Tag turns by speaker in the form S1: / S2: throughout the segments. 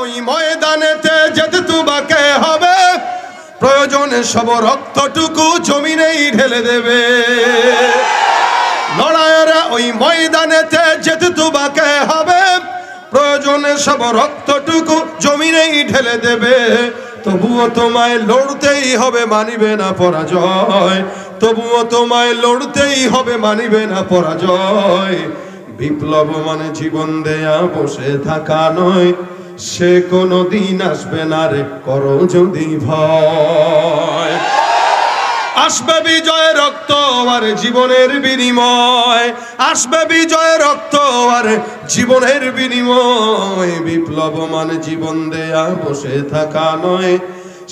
S1: ওই ময়দানেতে যেতে তোমাকে হবে, প্রয়োজনে সব রক্তটুকু জমিনেই ঢেলে দেবে। লড়াইয়ের ওই ময়দানেতে যেতে তোমাকে হবে, প্রয়োজনে সব রক্তটুকু জমিনেই ঢেলে দেবে। তবুও তোমায় লড়তেই হবে, মানিবে না পরাজয়। তবুও তোমায় লড়তেই হবে, মানিবে না পরাজয়। বিপ্লব মানে জীবন দেয়া বসে থাকা নয়, সে কোনো দিন আসবে না রে, করো যদি ভয়। আসবে বিজয় রক্ত আর জীবনের বিনিময়, আসবে বিজয় রক্ত আর জীবনের বিনিময়। বিপ্লব মানে জীবন দেয়া বসে থাকা নয়,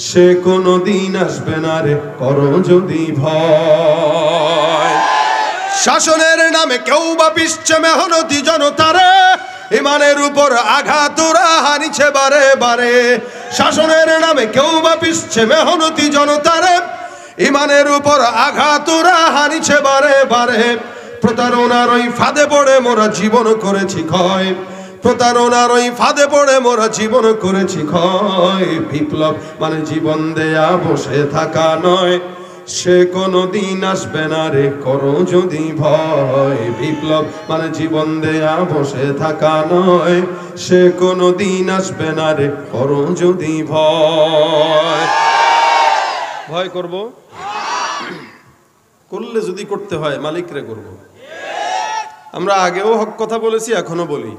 S1: সে কোনো দিন আসবে না রে, করো যদি ভয়। শাসনের নামে কেউ বা পিছছে মেহনতি জনতারে, ইমানের উপর আঘাত ওরা হানিছে বারে বারে। শাসনের নামে কেউ বা পিছছে মেহনতি জনতারে, ইমানের উপর আঘাত ওরা হানিছে বারে বারে। প্রতারণার ওই ফাঁদে পড়ে মোরা জীবন করেছি ক্ষয়, প্রতারণার ওই ফাঁদে পড়ে মোরা জীবন করেছি ক্ষয়। বিপ্লব মানে জীবন দেয়া বসে থাকা নয়, সে কোনো দিন আসবে না রে, করো যদি ভয়। বিপ্লব মানে জীবন দেয়া বসে থাকা নয়, সে কোনো দিন আসবে না রে, করো যদি ভয়। ভয় করব, করলে যদি করতে হয় মালিকরে করব। আমরা আগেও হক কথা বলেছি, এখনো বলি,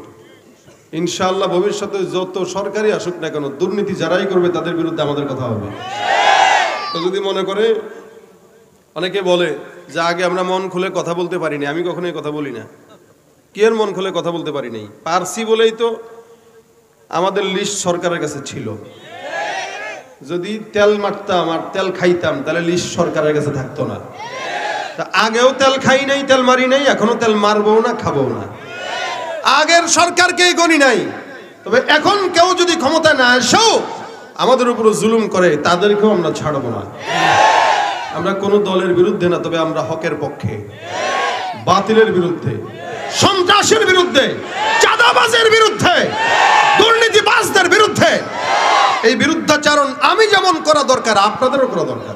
S1: ইনশাআল্লাহ ভবিষ্যতে যত সরকারি আসুক না কেন, দুর্নীতি যারাই করবে তাদের বিরুদ্ধে আমাদের কথা হবে। তো যদি মনে করে, অনেকে বলে যে আগে আমরা মন খুলে কথা বলতে পারিনি, আমি কখনোই কথা বলি না। কি এর মন খুলে কথা বলতে পারি নাই? পারছি বলেই তো আমাদের লিস্ট সরকারের কাছে ছিল। যদি তেল মারতাম আর তেল খাইতাম তাহলে লিস্ট সরকারের কাছে থাকতো না। তা আগেও তেল খাই নাই, তেল মারি নাই, এখনো তেল মারবো না, খাবো না। আগের সরকারকেই গণি নাই। তবে এখন কেউ যদি ক্ষমতা না এসেও আমাদের উপর জুলুম করে, তাদেরকেও আমরা ছাড়বো না। আমরা কোনো দলের বিরুদ্ধে না, তবে আমরা হকের পক্ষে, বাতিলের বিরুদ্ধে, সন্ত্রাসের বিরুদ্ধে, চাঁদাবাজের বিরুদ্ধে, দুর্নীতিবাজদের বিরুদ্ধে। এই বিরুদ্ধাচারণ আমি যেমন করা দরকার, আপনাদেরও করা দরকার।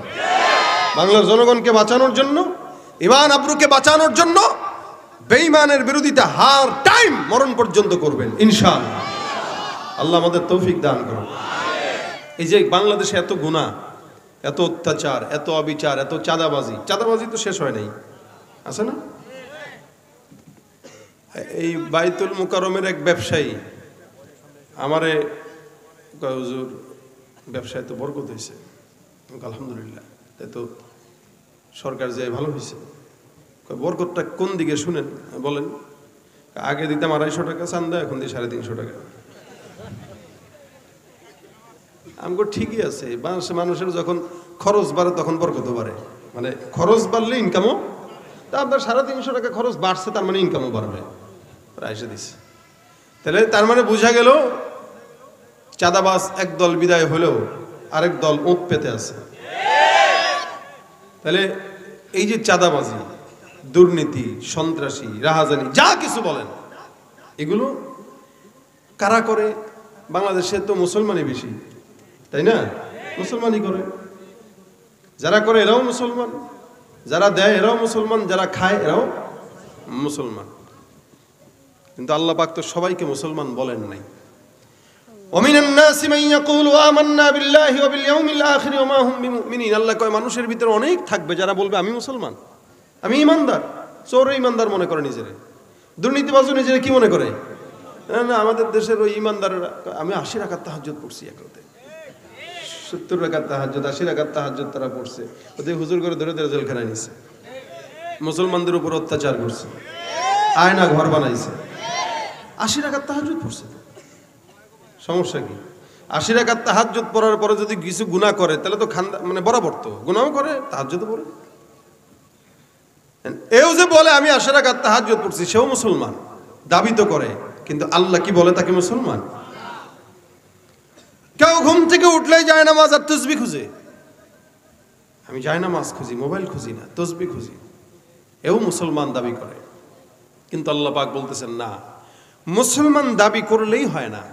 S1: বাংলার জনগণকে বাঁচানোর জন্য, ইমান আবরুকে বাঁচানোর জন্য বেঈমানের বিরোধিতা হার টাইম মরণ পর্যন্ত করবেন ইনশাআল্লাহ। আল্লাহ আমাদের তৌফিক দান করুন। এই যে বাংলাদেশে এত গুনাহ, এত অত্যাচার, এত অবিচার, এত চাঁদাবাজি, চাঁদাবাজি তো শেষ হয় নাই, আছে না? এই বাইতুল মুকাররমের এক ব্যবসায়ী আমারে কয়, হুজুর ব্যবসায় তো বরকত হয়েছে। আলহামদুলিল্লাহ, তাই তো সরকার যে ভালো হয়েছে। বরকতটা কোন দিকে শুনেন বলেন? আগে দিতাম 250 টাকা চান্দা, এখন দিই 350 টাকা। আমগো ঠিকই আছে, মানুষের যখন খরচ বাড়ে তখন বরকত বাড়ে। মানে খরচ বাড়লে ইনকামও, তা আপনার 350 টাকা খরচ বাড়ছে, তার মানে ইনকামও বাড়বে। এসে দিচ্ছে, তাহলে তার মানে বোঝা গেল চাঁদাবাজ একদল বিদায় হলেও আরেক দল ওঁত পেতে আছে। তাহলে এই যে চাঁদাবাজি, দুর্নীতি, সন্ত্রাসী, রাহাজানি, যা কিছু বলেন, এগুলো কারা করে? বাংলাদেশে তো মুসলমানই বেশি, তাই না? মুসলমানই করে। যারা করে এরাও মুসলমান, যারা দেয় এরাও মুসলমান, যারা খায় এরাও মুসলমান। কিন্তু আল্লাহ পাক তো সবাইকে মুসলমান বলেন নাই। ওয়ামিনান নাসি মান ইয়াকুলু আমান্না বিল্লাহি ওয়া বিল ইয়াউমিল আখির ওয়া মা হুম বিমুমিনিন। আল্লাহ কয় মানুষের ভিতরে অনেক থাকবে যারা বলবে আমি মুসলমান, আমি ইমানদার। চোরও ইমানদার মনে করে নিজেরে, দুর্নীতিবাজও নিজেরে কি মনে করে? না, আমাদের দেশের ওই ইমানদাররা, আমি 80 রাকাত তাহাজ্জুদ পড়ছি, একরাতে 70 রাকাত তাহাজ্জুদ, 80 রাকাত তাহাজ্জুদ তারা পড়ছে। ওদের হুজুর করে ধরে ধরে জেলখানায় নিছে, মুসলমানদের উপর অত্যাচার করছে, আয়না ঘর বানাইছে। 80 রাকাত তাহাজ্জুদ পড়ছে, সমস্যা কি? 80 রাকাত তাহাজ্জুদ পড়ার পরে যদি কিছু গুনাহ করে তাহলে তো খান্দা, মানে বরাবর তো গুনাহও করে, তাহাজ্জুদও পড়ে। এও যে বলে আমি 80 রাকাত তাহাজ্জুদ পড়ছি, সেও মুসলমান দাবি তো করে, কিন্তু আল্লাহ কি বলে তাকে মুসলমান? কেউ ঘুম থেকে উঠলেই যায় নামাজ আর তাসবিহ খুঁজে, আমি যাই নামাজ খুঁজি, মোবাইল খুঁজি না, তাসবিহ খুঁজি, এও মুসলমান দাবি করে। কিন্তু আল্লাহ পাক বলতেছেন না, মুসলমান দাবি করলেই হয় না,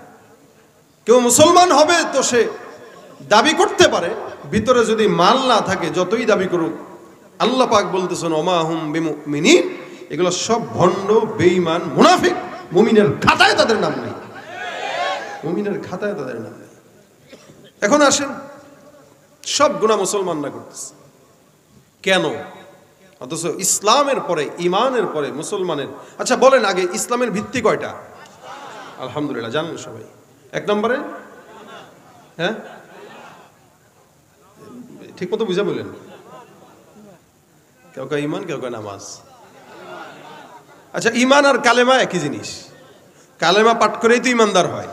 S1: কেউ মুসলমান হবে তো সে দাবি করতে পারে, ভিতরে যদি মাল না থাকে যতই দাবি করুক, আল্লাহ পাক বলতেছেন ওমা হুম বিমুমিনিন, এগুলো সব ভণ্ড, বেঈমান, মুনাফিক। মুমিনের খাতায় তাদের নাম নেই, মুমিনের খাতায় তাদের নাম নেই। এখন আসেন, সব গুনাহ মুসলমানরা করতেছে কেন? অথচ ইসলামের পরে, ইমানের পরে মুসলমানের, আচ্ছা বলেন আগে ইসলামের ভিত্তি কয়টা? আলহামদুলিল্লাহ জানেন সবাই। এক নম্বরে, হ্যাঁ ঠিক মতো বুঝা বললেন, কেউ কে ইমান, কেউ কে নামাজ। আচ্ছা ইমান আর কালেমা একই জিনিস, কালেমা পাঠ করেই তো ইমানদার হয়,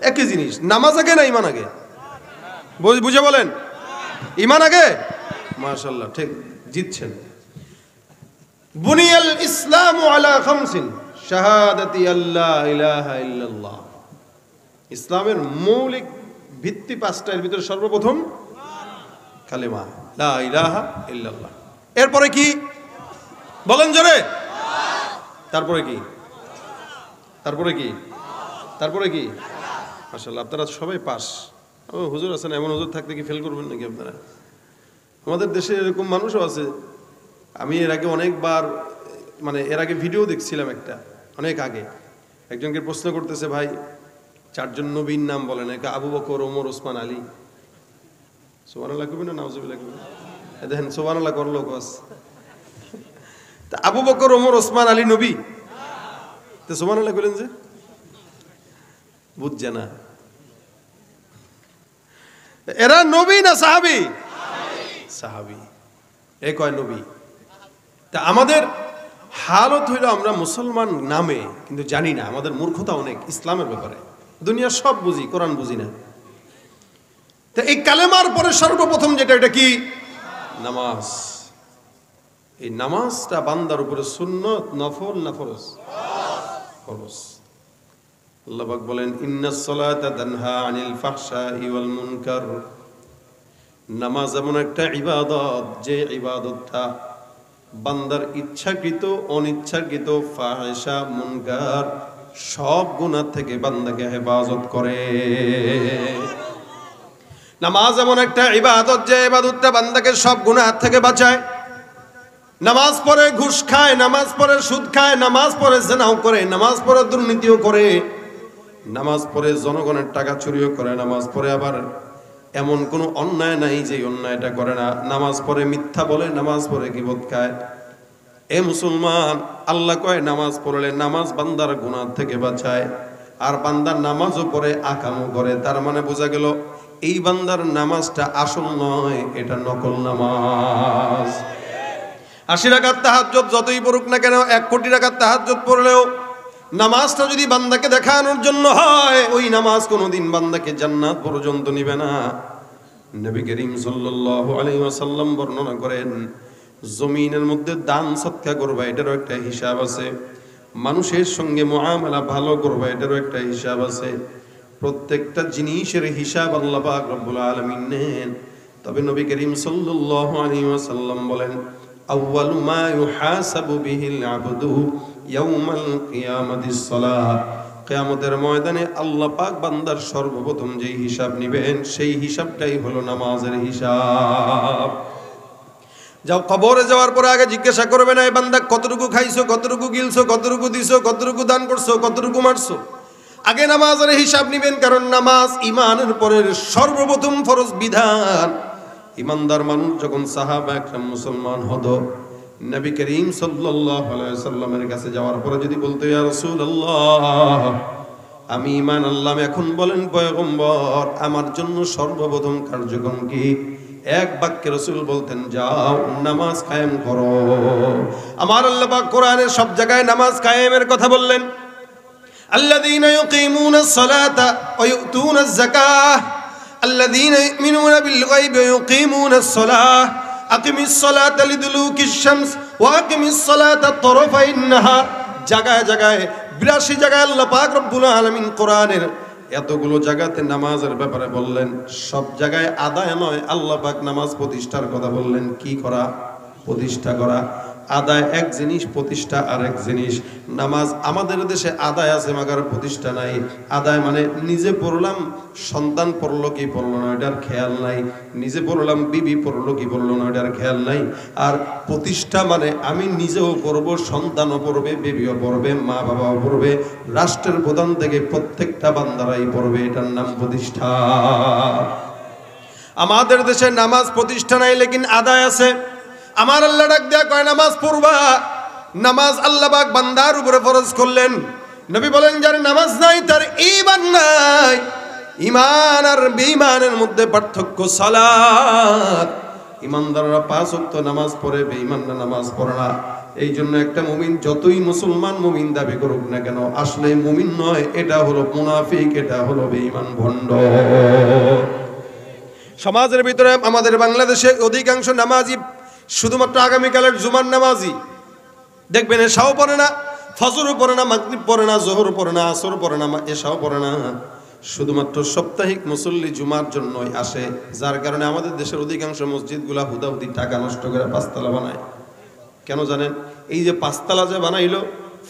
S1: একই জিনিস। নামাজ আগে না ইমান আগে? বুঝে বলেন, ইমান আগে? মাশাআল্লাহ, ঠিক জিতছেন। বুনিয়াল ইসলামু আলা খামসিন শাহাদাতি আল্লা ইলাহা ইল্লাল্লাহ। ইসলামের মৌলিক ভিত্তি পাঁচটার ভিতরে সর্বপ্রথম কালেমা, লা ইলাহা ইল্লাল্লাহ। এরপরে কি বলেন জোরে? তারপরে কি? তারপরে কি? তারপরে কি? মাশাআল্লাহ, আপনারা সবাই পাস। ও হুজুর আছেন, এমন হুজুর থাকতে কি ফেল করবেন নাকি আপনারা? আমাদের দেশে এরকম মানুষও আছে। আমি এর আগে অনেকবার, মানে এর আগে ভিডিও দেখছিলাম একটা, অনেক আগে। একজনকে প্রশ্ন করতেছে, ভাই চারজন নবীর নাম বলেন, একা আবু বকর, ওমর, ওসমান, আলী। সুবহানাল্লাহ কইবেন না নাউজুবিল্লাহ কইবেন? দেখেন সুবহানাল্লাহ করলো কস। তা আবু বকর, ওমর, ওসমান, আলী নবী? তো সুবহানাল্লাহ কইলেন যে? বুঝছে না এরা নবী না সাহাবী? সাহাবী। এ কয় নবী। তা আমাদের হালত হইল আমরা মুসলমান নামে কিন্তু জানি না, আমাদের মূর্খতা অনেক ইসলামের ব্যাপারে। দুনিয়া সব বুঝি, কোরআন বুঝি না। তা এই কালেমার পরে সর্বপ্রথম যেটা, এটা কি? নামাজ। এই নামাজটা বান্দার উপরে সুন্নত, নফল না ফরজ? ফরজ। আল্লাহ পাক বলেন ইন্নাস সালাতা তানহা আনিল ফাহশাই ওয়াল মুনকার। নামাজ এমন একটা ইবাদত, যে ইবাদতটা বান্দার ইচ্ছাকৃত, অনিচ্ছাকৃত, ফাহিশা, মুনকার সব গুনাহ থেকে বান্দাকে হেফাজত করে। নামাজ এমন একটা ইবাদত, যে ইবাদতটা বান্দাকে সব গুনাহ থেকে বাঁচায়। নামাজ পড়ে ঘুষ খায়, নামাজ পড়ে সুদ খায়, নামাজ পড়ে জিনাও করে, নামাজ পড়ে দুর্নীতিও করে, নামাজ পড়ে জনগণের টাকা চুরিও করে, নামাজ পড়ে আবার এমন কোনো অন্যায় নাই যে অন্যায়টা করে না, নামাজ পড়ে মিথ্যা বলে, নামাজ পড়ে গীবত খায়। এ মুসলমান, আল্লাহ কয় নামাজ পড়লে নামাজ বান্দার গুনাহ থেকে বাঁচায়। আর বান্দার নামাজও পড়ে আকামও করে, তার মানে বোঝা গেল এই বান্দার নামাজটা আসল নয়, এটা নকল নামাজ। ৮০ রাকাত তাহাজ্জুদ যতই পড়ুক না কেন, ১ কোটি রাকাত তাহাজ্জুদ পড়লেও নামাজটা যদি বান্দাকে দেখানোর জন্য হয়, ওই নামাজ কোনোদিন বান্দাকে জান্নাত পর্যন্ত নিবে না। নবী করিম সাল্লাল্লাহু আলাইহি ওয়াসাল্লাম বর্ণনা করেন, জমিনের মধ্যে দান সদকা করবা, এটারও একটা হিসাব আছে। মানুষের সঙ্গে মুআমালা ভালো করবা, এটারও একটা হিসাব আছে। প্রত্যেকটা জিনিসের হিসাব আল্লাহ পাক রব্বুল আলামিন নেন। তবে নবী করিম সাল্লাল্লাহু আলাইহি ওয়াসাল্লাম বলেন, আউয়ালু মা ইউহাসাবু বিহিল আবদু ইয়াউমাল কিয়ামাতিস সালাহ। কিয়ামতের ময়দানে আল্লাহ পাক বান্দার সর্বপ্রথম যেই হিসাব নেবেন, সেই হিসাবটাই হলো নামাজের হিসাব। যাও কবরে যাওয়ার পরে আগে জিজ্ঞাসা করবে না, এই বান্দা কতটুকু খাইছো, কতটুকু গিলছো, কতটুকু দিছো, কতটুকু দান করছো, কতটুকু মারছো। আগে নামাজের হিসাব নেবেন, কারণ নামাজ ইমানের পরের সর্বপ্রথম ফরজ বিধান। ইমানদার মানুষ যখন সাহাবা একরাম মুসলমান হতো, নবী করিম সাল্লাল্লাহু আলাইহি সাল্লামের কাছে যাওয়ার পরে যদি বলতো, ইয়া রাসূলুল্লাহ আমি ঈমান আনলাম, এখন বলেন পয়গম্বর আমার জন্য সর্বপ্রথম কার্যক্রম কি? এক বাক্যে রাসূল বলতেন, যাও নামাজ কায়েম করো। আমার আল্লাহ পাক কোরআনের সব জায়গায় নামাজ কায়েমের কথা বললেন। আল্লাযীনা ইউকিমুনাস সালাতা ওয়া ইউতুনাজ যাকাহ আল্লাযীনা ইউমিনুনা বিল গায়বি ওয়া ইউকিমুনাস সালাহ আকিমিস সালাতা লিদুলুকিশ শামস ওয়া আকিমিস সালাতা তারাফাইন নাহার। জায়গায় জায়গায় ৮২ জায়গায় আল্লাহ পাক রব্বুল আলামিন কোরআনের এতগুলো জায়গাতে নামাজের ব্যাপারে বললেন। সব জায়গায় আদায় নয়, আল্লাহ পাক নামাজ প্রতিষ্ঠার কথা বললেন। কি করা? প্রতিষ্ঠা করা। আদায় এক জিনিস, প্রতিষ্ঠা আরেক জিনিস। নামাজ আমাদের দেশে আদায় আছে মাগার প্রতিষ্ঠা নাই। আদায় মানে নিজে পড়লাম, সন্তান পড়লো কি পড়লো না এটার খেয়াল নাই, নিজে পড়লাম বিবি পড়লো কি পড়লো না এটার খেয়াল নাই। আর প্রতিষ্ঠা মানে আমি নিজেও পড়বো, সন্তানও পড়বে, বিবিও পড়বে, মা বাবাও পড়বে, রাষ্ট্রের প্রধান থেকে প্রত্যেকটা বান্দারাই পড়বে, এটার নাম প্রতিষ্ঠা। আমাদের দেশে নামাজ প্রতিষ্ঠা নাই, লেকিন আদায় আছে। আমার আল্লাহ ডাক দেয়া কয় নামাজ পড়বা। নামাজ আল্লাহ পাক বান্দার উপরে ফরজ করলেন। নবী বলেন যার নামাজ নাই তার ঈমান নাই। ঈমান আর বেঈমানের মধ্যে পার্থক্য সালাত। ঈমানদাররা 5 ওয়াক্ত নামাজ পড়ে, বেঈমানরা নামাজ পড়ে না। এই জন্য একটা মুমিন যতই মুসলমান মুমিন দাবি করুক না কেন, আসলে মুমিন নয়, এটা হলো মুনাফিক, এটা হলো বেঈমান ভণ্ড। সমাজের ভিতরে আমাদের বাংলাদেশে অধিকাংশ নামাজি শুধুমাত্র আগামীকালের জুমার নামাজি। দেখবেন এশাও পড়ে না, ফজরও পড়ে না, মাগরিব পড়ে না, জোহর পড়ে না, আসর পড়ে না, এশাও পড়ে না। শুধুমাত্র সাপ্তাহিক মুসল্লি জুমার জন্যই আসে, যার কারণে আমাদের দেশের অধিকাংশ মসজিদগুলা হুদাহুদি টাকা নষ্ট করে 5 তলা বানায়। কেন জানেন? এই যে 5 তলা যে বানাইলো,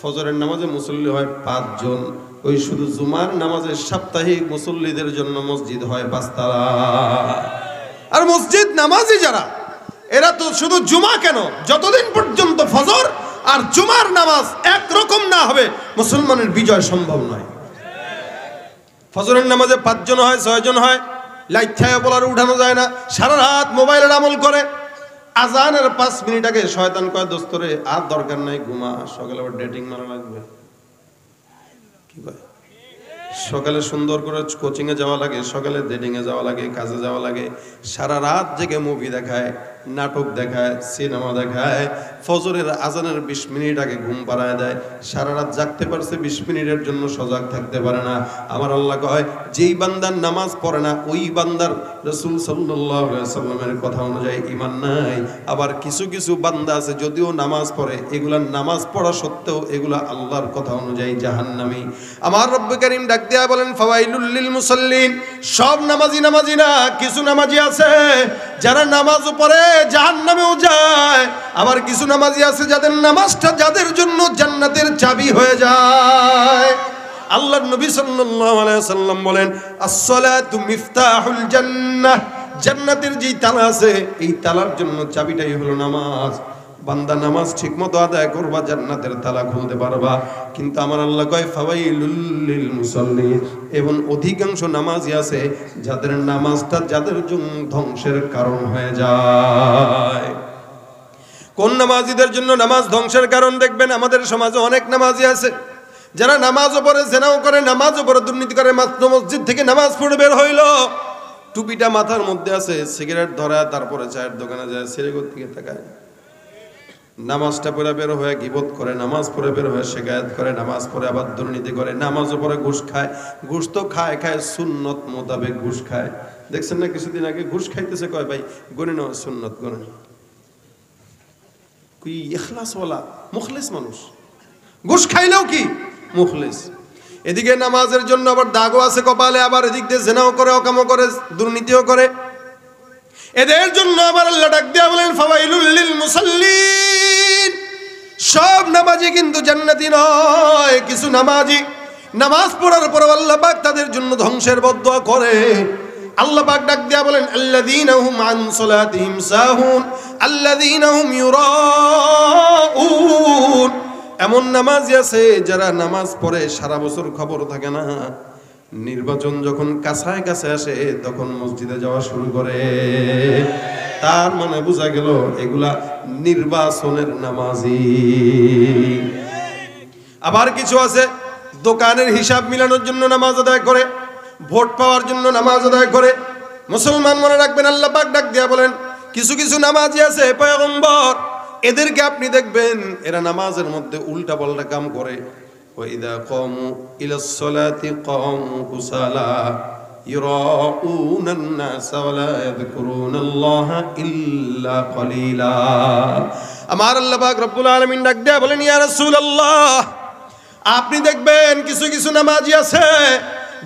S1: ফজরের নামাজে মুসল্লি হয় 5 জন, ওই শুধু জুমার নামাজে সাপ্তাহিক মুসল্লিদের জন্য মসজিদ হয় 5 তলা। আর মসজিদ নামাজি যারা, এরা তো শুধু জুমা কেন, যতদিন পর্যন্ত ফজর আর জুমার নামাজ একরকম না হবে মুসলমানের বিজয় সম্ভব নয়। ফজরের নামাজে 5 জন হয়, 6 জন হয়, লাইট ছায়া বলার উঠানো যায় না, সারা রাত মোবাইলের আমল করে। আজানের 5 মিনিট আগে শয়তান কয় দোস্তরে আর দরকার নাই, ঘুমা, সকালে আবার ডেটিং মারা লাগবে। কি কয়? সকালে সুন্দর করে কোচিং এ যাওয়া লাগে, সকালে ডেটিং এ যাওয়া লাগে, কাজে যাওয়া লাগে, সারা রাত জেগে মুভি দেখায়, নাটক দেখায়, সিনেমা দেখায়, ফজরের আজানের 20 মিনিট আগে ঘুম পাড়ায় দেয়, সারা রাত জাগতে পারছে 20 মিনিটের জন্য সজাগ থাকতে পারে না। আমার আল্লাহ কয় যেই বান্দার নামাজ পড়ে না ওই বান্দার রাসূল সাল্লাল্লাহু আলাইহি সাল্লামের কথা অনুযায়ী ঈমান নাই। আবার কিছু কিছু বান্দা আছে যদিও নামাজ পড়ে, এগুলা নামাজ পড়া সত্ত্বেও এগুলা আল্লাহর কথা অনুযায়ী জাহান্নামী। আমার রব্ব কারীম ডাক দিয়া বলেন ফাওয়াইলুল লিল মুসাল্লিন। সব নামাজি নামাজি না, কিছু নামাজি আছে যারা নামাজও পড়ে জাহান্নামেও যায়। আবার কিছু নামাজি আছে যাদের নামাজটা যাদের জন্য জান্নাতের চাবি হয়ে যায়। আল্লাহর নবী সাল্লাল্লাহু আলাইহি ওয়াসাল্লাম বলেন as-সালাতু মিফতাহুল জান্নাহ। জান্নাতের যেই তালা আছে এই তালার জন্য চাবিটাই হলো নামাজ। বান্দা নামাজ ঠিকমতো আদায় করবা, জান্নাতের তালা খুলতে পারবা। কিন্তু আমার আল্লাহ কয় ফাওয়াইলুল লিল মুসাল্লিন। এবং অধিকাংশ নামাজি আছে যাদের নামাজটা যাদের জন্য ধ্বংসের কারণ হয়ে যায়। কোন নামাজিদের জন্য নামাজ ধ্বংসের কারণ? দেখবেন আমাদের সমাজে অনেক নামাজি আছে যারা নামাজও পড়ে, জেনাও করে, নামাজও পড়ে, দুর্নীতি করে, মাত্র মসজিদ থেকে নামাজ পড়ে বের হইল, টুপিটা মাথার মধ্যে আছে, সিগারেট ধরায়, তারপরে চায়ের দোকানে যায়, সিগারেট দিকে তাকায়, নামাজটা পড়ে বের হয়ে গীবত করে, নামাজ পড়ে বের হয়ে শিকায়াত করে, নামাজ পড়ে আবার দুর্নীতি করে, নামাজও পড়ে ঘুষ খায়। ঘুষ তো খায় খায়, সুন্নত মোতাবেক ঘুষ খায়। দেখছেন না কিছুদিন আগে ঘুষ খাইতেছে, কয় ভাই গণে নাও, সুন্নত গণে। কি ইখলাসওয়ালা মুখলিস মানুষ, ঘুষ খাইলেও কি মুখলিস। এদিকে নামাজের জন্য আবার দাগও আছে কপালে, আবার এদিক দিয়ে জেনাও করে, অকামও করে, দুর্নীতিও করে। এদের জন্য আবার আল্লাহ ডাক দিয়া বলেন ফাওয়াইলুল লিল মুসাল্লিন। সব নামাজি কিন্তু জান্নাতি নয়। কিছু নামাজি নামাজ পড়ার পর আল্লাহ পাক তাদের জন্য ধ্বংসের বদদুয়া করে। আল্লাহ পাক ডাক দিয়া বলেন আল্লাযীনা হুম আন সালাতিহিম সাহুন আল্লাযীনা হুম ইউরাউন। এমন নামাজি আছে যারা নামাজ পড়ে সারা বছর খবর থাকে না, নির্বাচন যখন কাছায় কাছে আসে তখন মসজিদে যাওয়া শুরু করে। তার মানে বোঝা গেল এগুলা নির্বাচনের নামাজি। আবার কিছু আছে দোকানের হিসাব মিলানোর জন্য নামাজ আদায় করে, ভোট পাওয়ার জন্য নামাজ আদায় করে। মুসলমান মনে রাখবেন আল্লাহ পাক ডাক দিয়া বলেন কিছু কিছু নামাজি আছে পয়গম্বর, এদেরকে আপনি দেখবেন এরা নামাজের মধ্যে উল্টা পাল্টা কাম করে। وَإِذَا قَامُوا إِلَى الصَّلَاةِ قَامُوا كُسَالَى يُرَاءُونَ النَّاسَ وَلَا يَذْكُرُونَ اللَّهَ إِلَّا قَلِيلًا। আমার আল্লাহ পাক রব্বুল আলামিন ডাক দেয়া বলেন ইয়া রাসূলুল্লাহ, আপনি দেখবেন কিছু কিছু নামাজি আছে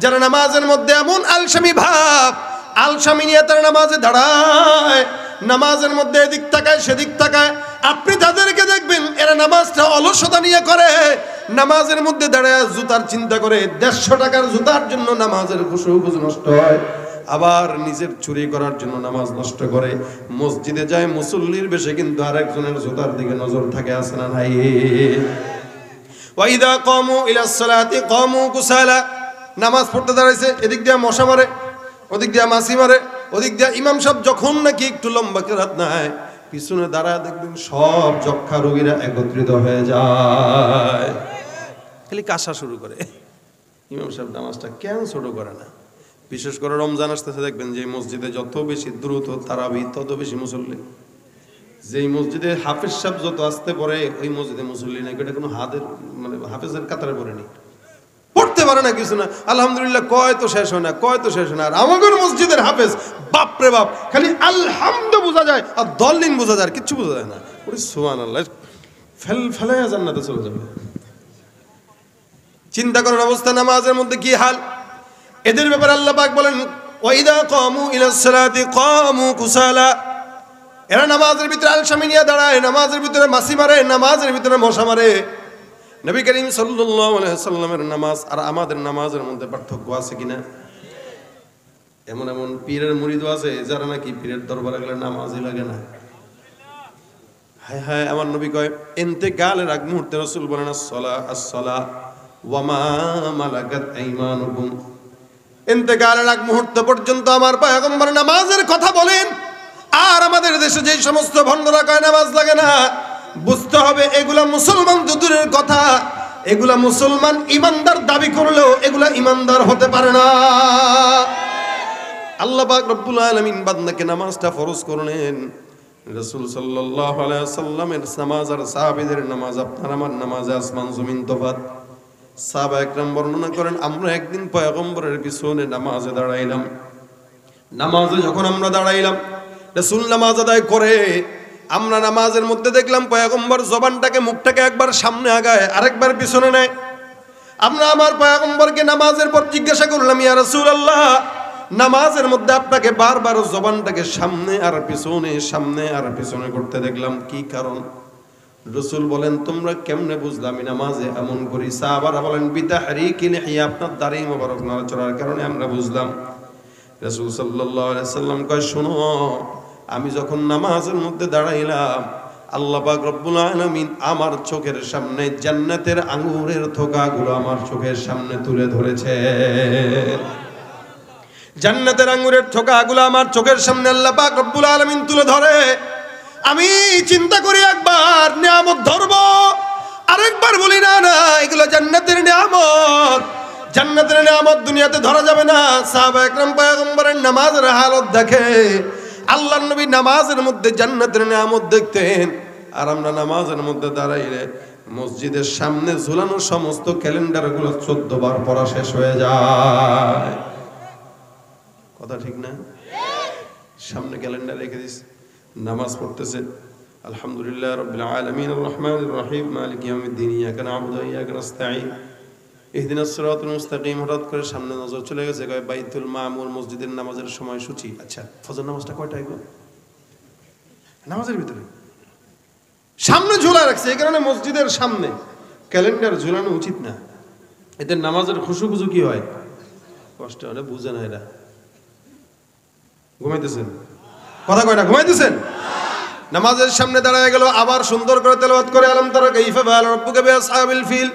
S1: যারা নামাজের মধ্যে এমন আলসামি ভাব, আলসামি নিয়ে তারা নামাজে দাঁড়ায়, নামাজের মধ্যে এদিক তাকায় সেদিক তাকায়, আপনি তাদেরকে দেখবেন এরা নামাজটা অলসতা নিয়ে করে, নামাজের মধ্যে দাঁড়ায় জুতার চিন্তা করে, 150 টাকার জুতার জন্য নামাজের খুশু নষ্ট হয়, আবার নিজের চুরি করার জন্য নামাজ নষ্ট করে। মসজিদে যায় মুসল্লির বেশে, কিন্তু আরেকজনের জুতার দিকে নজর থাকে, আছে না নাই? ওয়াইদা কামু ইলাস সালাতি কামু কুসালা, নামাজ পড়তে দাঁড়াইছে, এদিক দিয়ে মশা মারে, ওদিক দিয়ে মাছি মারে, ওদিক দিয়ে ইমাম সাহেব যখন নাকি একটু লম্বা কেরাত নেয়, পিছনে দাঁড়ায় দেখবেন সব যক্ষা রোগীরা একত্রিত হয়ে যায়, খালি কাশা শুরু করে। ইমাম সাহেব নামাজটা কেন ছোট করে না? বিশেষ করে রমজান আসতেছে, দেখবেন যে মসজিদে যত বেশি দ্রুত তারাবি তত বেশি মুসল্লি। যেই মসজিদে হাফেজ সাহেব যত আসতে পড়ে, ওই মসজিদে মুসল্লি নাকি এটা কোনো মানে হাফেজের কাতারে পড়েনি, পড়তে পারে না, কিছু না, আলহামদুলিল্লাহ কয় তো শেষ হয় না, কয় তো শেষ হয় না। আর আমাদের মসজিদের হাফেজ বাপরে বাপ, খালি আলহামদু বোঝা যায় আর দলিন বোঝা যায়, কিচ্ছু বোঝা যায় না। ওরে সুবহানাল্লাহ, ফেলাইয়া জান্নাতে চলে যাবে। চিন্তা করার অবস্থা নামাজের মধ্যে কি হাল। এদের ব্যাপারে আল্লাহ পাক বলেন ওয়াইদা কামু ইলাস সালাতি কামু কুসালা, এরা নামাজের ভিতরে আলসামি নিয়ে দাঁড়ায়, নামাজের ভিতরে মাছি মারে, নামাজের ভিতরে মশা মারে। নবী করিম সাল্লাল্লাহু আলাইহি ওয়াসাল্লামের নামাজ আর আমাদের নামাজের মধ্যে পার্থক্য আছে কিনা? এমন এমন পীরের মুরিদ আছে যারা নাকি পীরের দরবারে গেলে নামাজই লাগে না। হায় হায়, আমার নবী কয় ইন্তেকালের আগ মুহূর্তে রাসূল বলেন আসসালাহ ওয়া মা মালাকাত আইমানুকুম, ইন্তেকালের আগ মুহূর্ত পর্যন্ত আমার পয়গম্বর নামাজের কথা বলেন। আর আমাদের দেশে যেই সমস্ত ভণ্ডরা কয় নামাজ লাগে না, বুঝতে হবে এগুলা মুসলমান তো দূরের কথা, এগুলা মুসলমান ইমানদার দাবি করলেও এগুলা ইমানদার হতে পারে না। আল্লাহ পাক রব্বুল আলামিন বান্দাকে নামাজটা ফরজ করলেন। রাসূল সাল্লাল্লাহু আলাইহি ওয়াসাল্লামের নামাজ আর সাহাবীদের নামাজ, আপনার আমার নামাজে আসমান জমিন তফাত। সাহাবা একরাম বর্ণনা করেন, আমরা একদিন পয়গম্বরের পিছনে নামাজে দাঁড়াইলাম। নামাজে যখন আমরা দাঁড়াইলাম, রাসূল নামাজ আদায় করে, আমরা নামাজের মধ্যে দেখলাম পয়গম্বর জবানটাকে মুখটাকে একবার সামনে আগায়, আরেকবার পিছনে নেয়। আমরা আমার পয়গম্বরকে নামাজের পর জিজ্ঞাসা করলাম, ইয়া রাসূলুল্লাহ, নামাজের মধ্যে আপনাকে বারবার জবানটাকে সামনে আর পিছনে, সামনে আর পিছনে করতে দেখলাম, কি কারণ? রাসূল বলেন, তোমরা কেমনে বুঝলা আমি নামাজে এমন করি? সাহাবারা বলেন, বিতাহরিকিল হিয়া, আপনার দাড়ি মোবারক নড়াচড়ার কারণে আমরা বুঝলাম। রাসূল সাল্লাল্লাহু আলাইহি সাল্লাম কয়, শোনো, আমি যখন নামাজের মধ্যে দাঁড়াইলাম, আল্লাহ পাক রব্বুল আলামিন আমার চোখের সামনে জান্নাতের আঙ্গুরের থোকাগুলো আমার চোখের সামনে তুলে ধরেছে। জান্নাতের আঙ্গুরের থোকাগুলো আমার চোখের সামনে আল্লাহ পাক রব্বুল আলামিন তুলে ধরে। আমি চিন্তা করি একবার নিয়ামত ধরবো, আরেকবার বলি না না, এগুলো জান্নাতের নিয়ামত। জান্নাতের নিয়ামত দুনিয়াতে ধরা যাবে না। সাহাবা একরাম পয়গম্বরের নামাজের হালত দেখে, আল্লাহর নবী নামাজের মধ্যে জান্নাতের নিয়ামত দেখতেন। আর আমরা নামাজের মধ্যে দাঁড়াইলে মসজিদের সামনে ঝুলানো সমস্ত ক্যালেন্ডারগুলো 14 বার পড়া শেষ হয়ে যায়। কথা ঠিক না? সামনে ক্যালেন্ডার রেখে দিস, নামাজ পড়তেছে, আলহামদুলিল্লাহ রাব্বিল আলামিন আর রহমানির রহিম মালিক ইয়াউমিদ্দিন ইয়াকা না'বুদু ওয়া ইয়াকা নাস্তাঈন ইহদিনাস সিরাতাল মুস্তাকিম। হঠাৎ করে সামনে নজর চলে গেছে, কয় বাইতুল মামুর মসজিদের নামাজের সময় সূচি। আচ্ছা, ফজর নামাজটা কয়টায় গো? নামাজের ভিতরে সামনে ঝুলা রাখছে, এই কারণে মসজিদের সামনে ক্যালেন্ডার ঝুলানো উচিত না। এতে নামাজের খুশুখুজু কি হয়? কষ্ট হয়, বুঝে না এরা। ঘুমাইতেছেন? কথা কয় না, ঘুমাইতেছেন? নামাজের সামনে দাঁড়ায় গেল, আবার সুন্দর করে তেলাওয়াত করে আলাম তারা কাইফা ফাআলা রাব্বুকা বিআসহাবিল ফিল।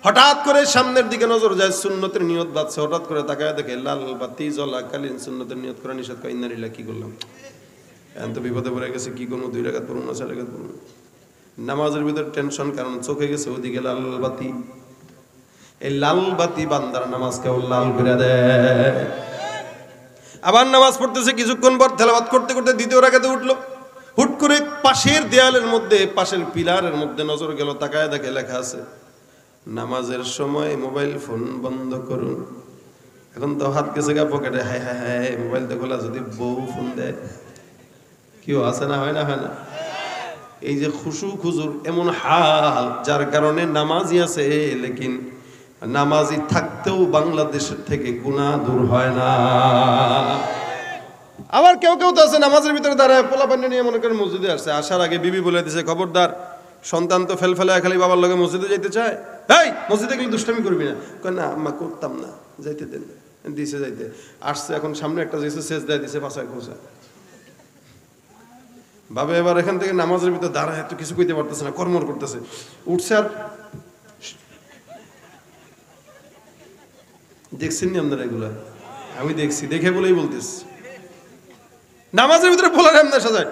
S1: হঠাৎ করে সামনের দিকে নজর যায়, সুন্নতের নিয়ত বাজছে। হঠাৎ করে তাকায় দেখে লাল বাতি জ্বলাকালীন সুন্নতের নিয়ত করা নিষেধ। কয় ইন্না লিল্লাহি, কি করলাম? এখন তো বিপদে পড়ে গেছে, কি করবো? 2 রাকাত পড়ুন না 4 রাকাত পড়ুন? নামাজের ভিতর টেনশন, কারণ চোখে গেছে ওদিকে লাল বাতি। এই লাল বাতি বান্দার নামাজকেও লাল করে দেয়। আবার নামাজ পড়তেছে, কিছুক্ষণ পর তেলাওয়াত করতে করতে 2য় রাকাতে উঠলো। হুট করে পাশের দেয়ালের মধ্যে, পাশের পিলারের মধ্যে নজর গেল, তাকায় দেখে লেখা আছে, নামাজের সময় মোবাইল ফোন বন্ধ করুন। এখন তো হাত গেছে গা পকেটে, হায় হায় হায়, মোবাইল তো খোলা, যদি বউ ফোন দেয়, কেউ আছে না? হয় না? হয় না? এই যে খুশু খুজুর এমন হাল, যার কারণে নামাজি আছে, লেকিন নামাজি থাকতেও বাংলাদেশের থেকে গুনাহ দূর হয় না। আবার কেউ কেউ তো আছে নামাজের ভিতরে দাঁড়ায় পোলা পানি নিয়ে মনে করেন মসজিদে আসছে, আসার আগে বিবি বলে দিছে খবরদার সন্তান তো ফেলফেলে খালি বাবার লগে মসজিদে যাইতে চায়, এই মসজিদে গেলে দুষ্টামি করবি না, কয় না আম্মা করতাম না, যাইতে দেন, দিছে যাইতে আসছে, এখন সামনে একটা দিছে শেষ দেয় দিছে পাশায় খোঁজা বাবা, এবার এখান থেকে নামাজের ভিতরে দাঁড়ায় এত কিছু কইতে পারতেছে না, কর্মর করতেছে, উঠছে আর দেখছেন নি আপনারা এগুলা? আমি দেখছি, দেখে বলেই বলতেছি নামাজের ভিতরে বলার এমন সাজায়,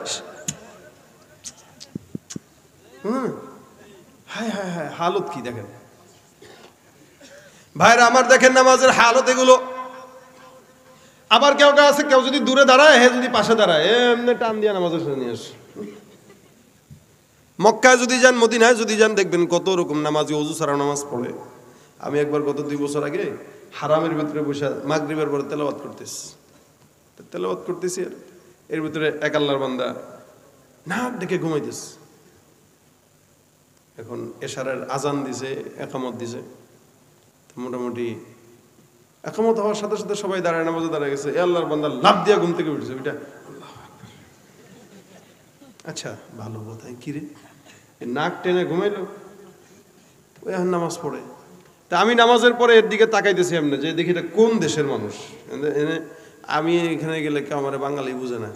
S1: হায় হায় হায়, হালত কি দেখেন ভাইরা আমার, দেখেন নামাজের হালত এগুলো। আবার কেউ কেউ আছে, কেউ যদি দূরে দাঁড়ায়, হে যদি পাশে দাঁড়ায়, এমনি টান দিয়ে নামাজের সাথে নিয়ে আসে। মক্কায় যদি যান, মদিনায় যদি যান, দেখবেন কত রকম নামাজি ওযু ছাড়া নামাজ পড়ে। আমি একবার গত 2 বছর আগে হারামের ভিতরে বসে মাগরিবের পরে তেলাওয়াত করতেছি, এর ভিতরে এক আল্লাহর বান্দা নাক ডেকে ঘুমাইতেছে। এখন এশারের আজান দিছে, একামত দিছে, মোটামুটি একামত হওয়ার সাথে সাথে সবাই দাঁড়ায় নামাজে দাঁড়ায় গেছে, এ আল্লাহর বান্দা লাফ দিয়া ঘুম থেকে উঠেছে। ওইটা আচ্ছা ভালো কথা, কি রে নাক টেনে ঘুমাইলো, ওই এখন নামাজ পড়ে। তা আমি নামাজের পরে এর দিকে তাকাইতেছি এমনি, যে দেখি এটা কোন দেশের মানুষ। আমি এখানে গেলে কেউ আমার বাঙালি বুঝে না,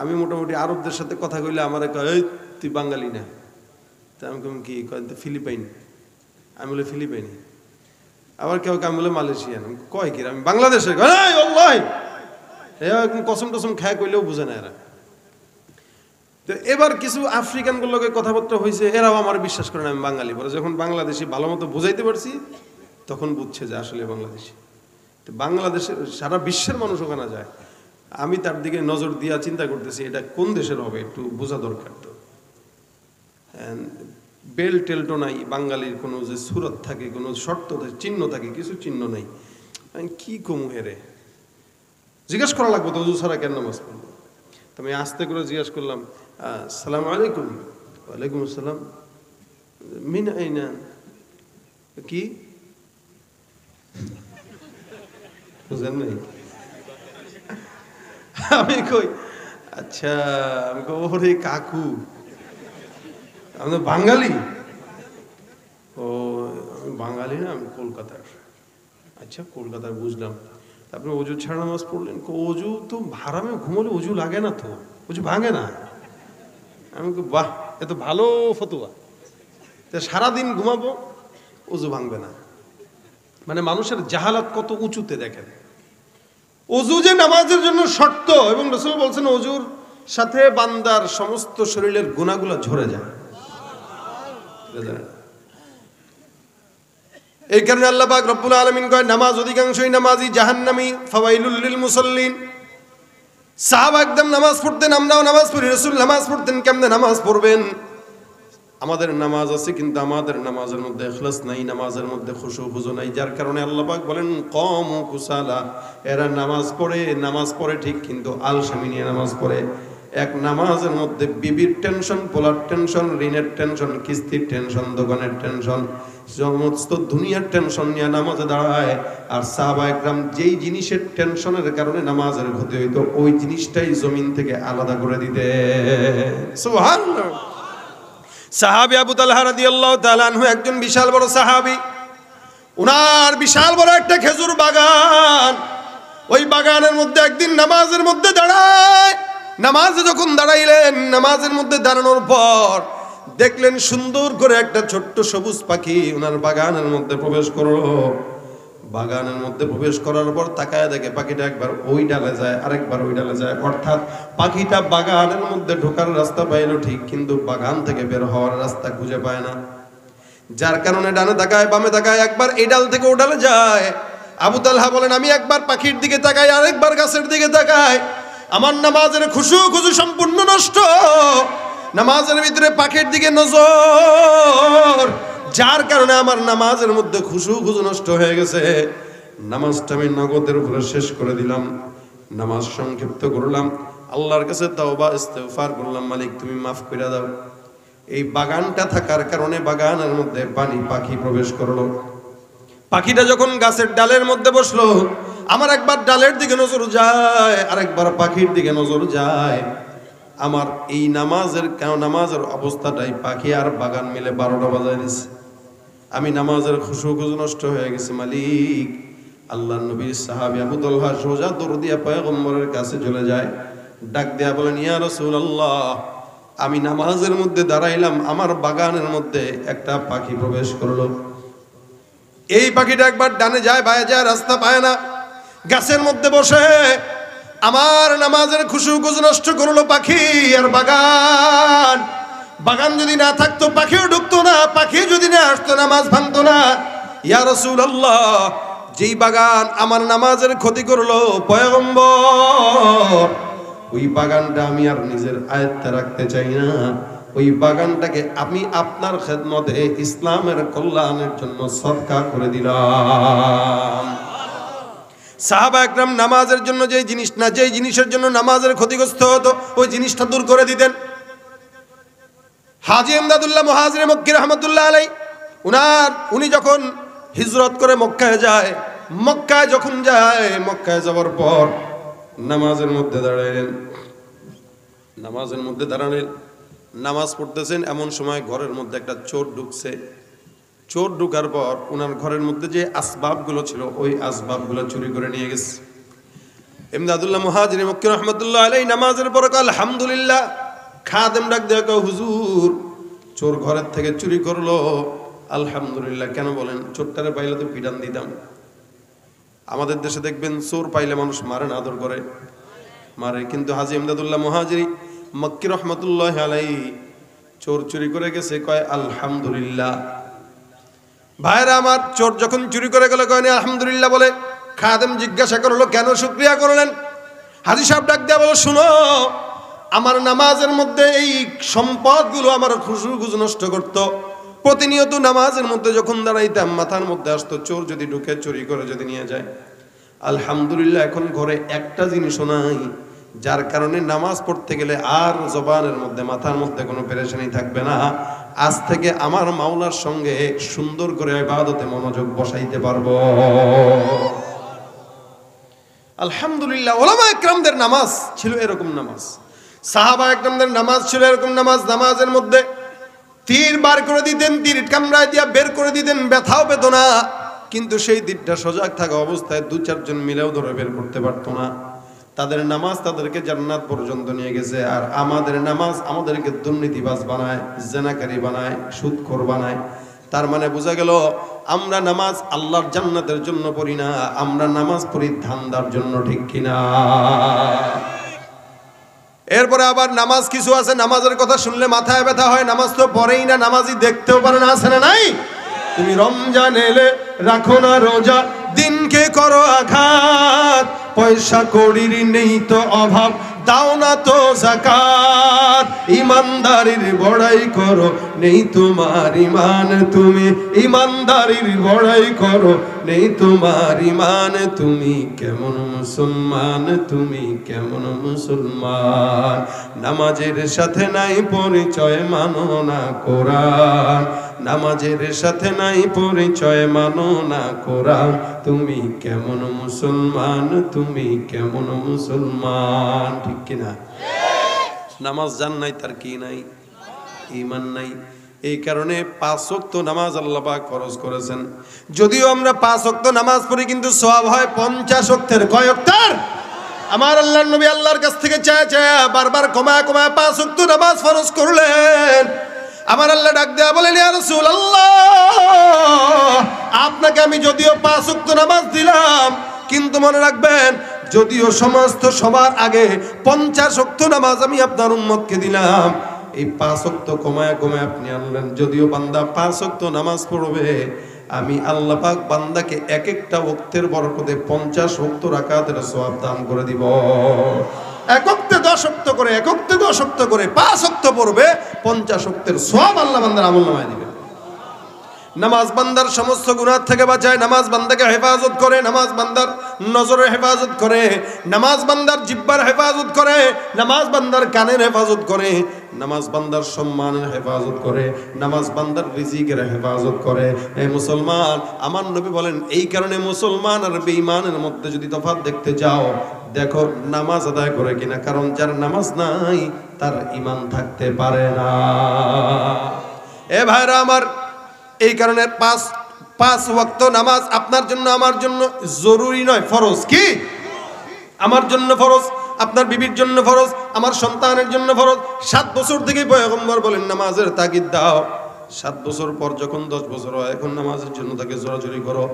S1: আমি মোটামুটি আরবদের সাথে কথা কইলে আমার কয় তুই বাঙালি না, তা আমি কেমন কি কয় ফিলিপাইন, আমি বলে ফিলিপাইনি। আবার কেউ আমি বলে মালয়েশিয়ান, কয় কি আমি বাংলাদেশের, কসম টসম খায় কইলেও বুঝে না এরা। তো এবার কিছু আফ্রিকান গুলোকে কথাবার্তা হয়েছে, এরাও আমার বিশ্বাস করে না আমি বাঙালি। পরে যখন বাংলাদেশি ভালো মতো বুঝাইতে পারছি, তখন বুঝছে যে আসলে বাংলাদেশি। তো বাংলাদেশের সারা বিশ্বের মানুষ ওখানে যায়, আমি তার দিকে নজর দিয়া চিন্তা করতেছি এটা কোন দেশের হবে, একটু বোঝা দরকার। তো বেল টেলটো নাই, বাঙালির কোনো যে সুরত থাকে, কোনো শর্ত চিহ্ন থাকে, কিছু চিহ্ন নাই। আমি কি কমু হেরে জিজ্ঞেস করা লাগবে তো, ওযু ছাড়া কেন নামাজ পড়বো? আমি আস্তে করে জিজ্ঞাসা করলাম, আসসালামু আলাইকুম। ওয়ালাইকুম আসসালাম। মিন আইনা, কি বুঝেন নাই? আমি কই আচ্ছা, আমি কই ওরে কাকু আমি তো বাঙালি। ও আমি বাঙালি না, আমি কলকাতার। আচ্ছা কলকাতার, বুঝলাম। তারপরে ওযু ছাড়া নামাজ পড়লেন? ওযু তো হারামে ঘুমলে ওযু লাগে না তো, ওযু ভাঙে না। আমি বাহ, এত ভালো ফতোয়া, সারাদিন ঘুমাবো ওযু ভাঙবে না। মানে মানুষের জাহালাত কত উঁচুতে দেখেন। ওযু যে নামাজের জন্য শর্ত, এবং রাসূল বলছেন ওযুর সাথে বান্দার সমস্ত শরীরের গুনাহগুলো ঝরে যায়। এই কারণে আল্লাহ পাক রব্বুল আলামিন কয় নামাজ অধিকাংশই নামাজি জাহান্নামী, ফাওয়াইলুল লিল মুসাল্লিন। সাহাবা একদম নামাজ পড়তেন, আমরাও নামাজ পড়ি। রাসূল নামাজ পড়তেন, কেমনে নামাজ পড়বেন? আমাদের নামাজ আছে, কিন্তু আমাদের নামাজের মধ্যে ইখলাস নাই, নামাজের মধ্যে খুশু খুজু নাই। যার কারণে আল্লাহ পাক বলেন কওমু কুসালা, এরা নামাজ পড়ে ঠিক, কিন্তু আলসামি নিয়ে নামাজ পড়ে। এক নামাজের মধ্যে বিবির টেনশন, পোলার টেনশন, ঋণের টেনশন, কিস্তির টেনশন, দোকানের টেনশন, সমস্ত দুনিয়ার টেনশন নিয়ে নামাজে দাঁড়ায়। আর সাহাবায়ে কেরাম যেই জিনিসের টেনশনের কারণে নামাজের ক্ষতি হইতো, ওই জিনিসটাই জমিন থেকে আলাদা করে দিতে। সুবহানাল্লাহ। সাহাবী আবু তালহা রাদিয়াল্লাহু তাআলা আনহু একজন বিশাল বড় সাহাবী। উনার বিশাল বড় একটা খেজুর বাগান। ওই বাগানের মধ্যে একদিন নামাজের মধ্যে দাঁড়ায়। নামাজে যখন দাঁড়াইলেন, নামাজের মধ্যে দাঁড়ানোর পর দেখলেন সুন্দর করে একটা ছোট্ট সবুজ পাখি ওনার বাগানের মধ্যে প্রবেশ করলো। বাগানের মধ্যে প্রবেশ করার পর তাকায় দেখে পাখিটা একবার ওই ডালে যায়, আরেকবার ওই ডালে যায়। অর্থাৎ পাখিটা বাগানের মধ্যে ঢোকার রাস্তা পাইলো ঠিক, কিন্তু বাগান থেকে বের হওয়ার রাস্তা খুঁজে পায় না। যার কারণে ডানে তাকায়, বামে তাকায়, একবার এই ডাল থেকে ও ডালে যায়। আবু তালহা বলেন আমি একবার পাখির দিকে তাকাই, আরেকবার গাছের দিকে তাকাই। আমার নামাজের খুশু সম্পূর্ণ নষ্ট। নামাজের ভিতরে পাখির দিকে নজর, যার কারণে আমার নামাজের মধ্যে খুশু নষ্ট হয়ে গেছে। নামাজটা আমি নগদের উপরে শেষ করে দিলাম, নামাজ সংক্ষিপ্ত করলাম, আল্লাহর কাছে তাওবা ইস্তেগফার করলাম, মালিক তুমি মাফ করে দাও। এই বাগানটা থাকার কারণে বাগানের মধ্যে পাখি প্রবেশ করলো। পাখিটা যখন গাছের ডালের মধ্যে বসলো, আমার একবার ডালের দিকে নজর যায়, আরেকবার পাখির দিকে নজর যায়। আমার এই নামাজের অবস্থাটাই পাখি আর বাগান মিলে 12টা বাজায় দিছে। আমি নামাজের খুশু নষ্ট হয়ে গেছে। মালিক, আল্লাহর নবীর সাহাবী আবু তালহা সোজা দৌড় দিয়া পয়গম্বরের কাছে চলে যায়, ডাক দেয়া বলেন, ইয়া রাসূলুল্লাহ, আমি নামাজের মধ্যে দাঁড়াইলাম, আমার বাগানের মধ্যে একটা পাখি প্রবেশ করলো। এই পাখিটা একবার ডানে যায়, বায়ে যায়, রাস্তা পায় না, গাছের মধ্যে বসে আমার নামাজের খুশু নষ্ট করলো পাখি আর বাগান। বাগান যদি না থাকতো পাখিও ঢুকতো না, পাখি যদি না আসতো নামাজ ভাঙতো না। ইয়া রাসূলুল্লাহ, যেই বাগান আমার নামাজের ক্ষতি করলো পয়গম্বর, ওই বাগানটা আমি আর নিজের আয়ত্তে রাখতে চাই না। ওই বাগানটাকে আমি আপনার খেদমতে ইসলামের কল্যাণের জন্য সদকা করে দিলাম। সাহাবা একরাম নামাজের জন্য যেই জিনিসের জন্য নামাজের ক্ষতিগ্রস্ত হতো ওই জিনিসটা দূর করে দিতেন। হাজী ইমদাদুল্লাহ মুহাজিরে মক্কি রাহমাতুল্লাহ আলাইহি উনি যখন হিজরত করে মক্কায় যায়, মক্কায় যাওয়ার পর নামাজের মধ্যে দাঁড়ালেন, নামাজ পড়তেছেন। এমন সময় ঘরের মধ্যে একটা চোর ঢুকছে। চোর ঢুকার পর ওনার ঘরের মধ্যে যে আসবাবগুলো ছিল ওই আসবাবগুলো চুরি করে নিয়ে গেছে। ইমদাদুল্লাহ মুহাজিরে মক্কি রাহমাতুল্লাহ আলাইহি নামাজের পর আলহামদুলিল্লাহ। খাদেম ডাক দেয়া কয়, হুজুর, চোর ঘরের থেকে চুরি করলো, আলহামদুলিল্লাহ। কেন বলেন? চোরটারে পাইলে তো পিটান দিতাম। আমাদের দেশে দেখবেন চোর পাইলে মানুষ মারে না, আদর করে মারে, কিন্তু হাজী ইমদাদুল্লাহ মুহাজিরি মক্কি রাহমাতুল্লাহ আলাইহি চোর চুরি করে গেছে, কয় আলহামদুলিল্লাহ। ভাইরা আমার, চোর যখন চুরি করে গেল কয়নি আলহামদুলিল্লাহ বলে। খাদেম জিজ্ঞাসা করলো, কেন শুকরিয়া করলেন? হাজী সাহেব ডাক দেয়া বলো, শুনো, আমার নামাজের মধ্যে এই সম্পদগুলো আমার খুশু নষ্ট করত। প্রতিনিয়ত নামাজের মধ্যে যখন দাঁড়াইতাম মাথার মধ্যে আসতো চোর যদি ঢুকে চুরি করে যদি নিয়ে যায়। আলহামদুলিল্লাহ এখন ঘরে একটা জিনিসও নাই, যার কারণে নামাজ পড়তে গেলে আর জবানের মধ্যে মাথার মধ্যে কোনো পেরেশানি থাকবে না। আজ থেকে আমার মাওলার সঙ্গে সুন্দর করে ইবাদতে মনোযোগ বসাইতে পারবো। আলহামদুলিল্লাহ। ওলামা ইকরামদের নামাজ ছিল এরকম নামাজ, সাহাবা ইকরামদের নামাজ ছিল এরকম নামাজ। নামাজের মধ্যে তীর বার করে দিতেন, তীর কামড়ায় দিয়া বের করে দিতেন, ব্যথাও পেত না, কিন্তু সেই তীরটা সজাগ থাকা অবস্থায় 2-4 জন মিলেও ধরে বের করতে পারতো না। তাদের নামাজ তাদেরকে জান্নাত পর্যন্ত নিয়ে গেছে। আর আমাদের নামাজ আমাদেরকে দুর্নীতিবাজ বানায়, জেনাকারী বানায়, সুদখোর বানায়। তার মানে বোঝা গেল আমরা নামাজ আল্লাহর জান্নাতের জন্য পড়ি না, আমরা নামাজ পড়ি ধান্দার জন্য, ঠিক কিনা? এরপরে আবার নামাজ কিছু আছে, নামাজের কথা শুনলে মাথায় ব্যথা হয়, নামাজ তো পড়েই না, নামাজই দেখতেও পারে না, আছে না নাই? তুমি রমজান এলে রাখো না রোজা, দিনকে করো আঘাত, পয়সা কড়ির নেই তো অভাব, দাও না তো যাকাত, ইমানদারির বড়াই করো নেই তোমার ইমান, তুমি ইমানদারির বড়াই করো নেই তোমার ইমান, তুমি কেমন মুসলমান, তুমি কেমন মুসলমান, নামাজের সাথে নাই পরিচয়, মানো না কোরআন, নামাজের সাথে নাই পরিচয়, মানো না কোরআন, তুমি কেমন মুসলমান, তুমি কেমন মুসলমান, ঠিক কিনা? নামাজ জান নাই তার কি নাই? ঈমান নাই। এই কারণে 5 ওয়াক্ত নামাজ আল্লাহ পাক ফরজ করেছেন। যদিও আমরা 5 ওয়াক্ত নামাজ পড়ি কিন্তু সওয়াব হয় 50 ওয়াক্তের। কয় ওয়াক্তের? আমার আল্লাহর নবী আল্লাহর কাছ থেকে চায় বারবার কমায় 5 ওয়াক্ত নামাজ ফরজ করলেন। আমার আল্লাহ ডাক দেয়া বলেন, ইয়া রাসূলুল্লাহ, আপনাকে আমি যদিও 5 ওয়াক্ত নামাজ দিলাম, কিন্তু মনে রাখবেন যদিও সমস্ত সবার আগে 50 ওয়াক্ত নামাজ আমি আপনার উম্মতকে দিলাম, এই 5 ওয়াক্ত কমায় আপনি আনলেন। যদিও বান্দা 5 ওয়াক্ত নামাজ পড়বে, আমি আল্লাহ পাক বান্দাকে এক একটা ওয়াক্তের বরকতে 50 ওয়াক্ত রাকাতের সওয়াব দান করে দিব। এক ওয়াক্তে 10 ওয়াক্ত করে, এক ওয়াক্তে 10 ওয়াক্ত করে 5 ওয়াক্ত পড়বে, 50 ওয়াক্তের সওয়াব আল্লাহ বান্দার আমলনামায় দিবেন। নামাজ বান্দার সমস্ত গুনাহ থেকে বাঁচায়, নামাজ বান্দাকে হেফাজত করে, নামাজ বান্দার নজরের হেফাজত করে, নামাজ বান্দার জিহ্বার হেফাজত করে, নামাজ বান্দার কানের হেফাজত করে, নামাজ বান্দার সম্মানের হেফাজত করে, নামাজ বান্দার রিজিকের হেফাজত করে। এই মুসলমান, আমার নবী বলেন এই কারণে মুসলমান আর বেঈমানের মধ্যে যদি তফাৎ দেখতে যাও, দেখো নামাজ আদায় করে কিনা, কারণ যার নামাজ নাই তার ঈমান থাকতে পারে না। এ ভাইরা আমার, এই কারণে পাঁচ ওয়াক্ত নামাজ আপনার জন্য আমার জন্য জরুরি নয়, ফরজ। কি? আমার জন্য ফরজ, আপনার বিবির জন্য ফরজ, আমার সন্তানের জন্য ফরজ। 7 বছর থেকে পয়গম্বর বলেন নামাজের তাগিদ দাও। 7 বছর পর যখন 10 বছর হয়, এখন নামাজের জন্য তাকে জোরাজোরি করো,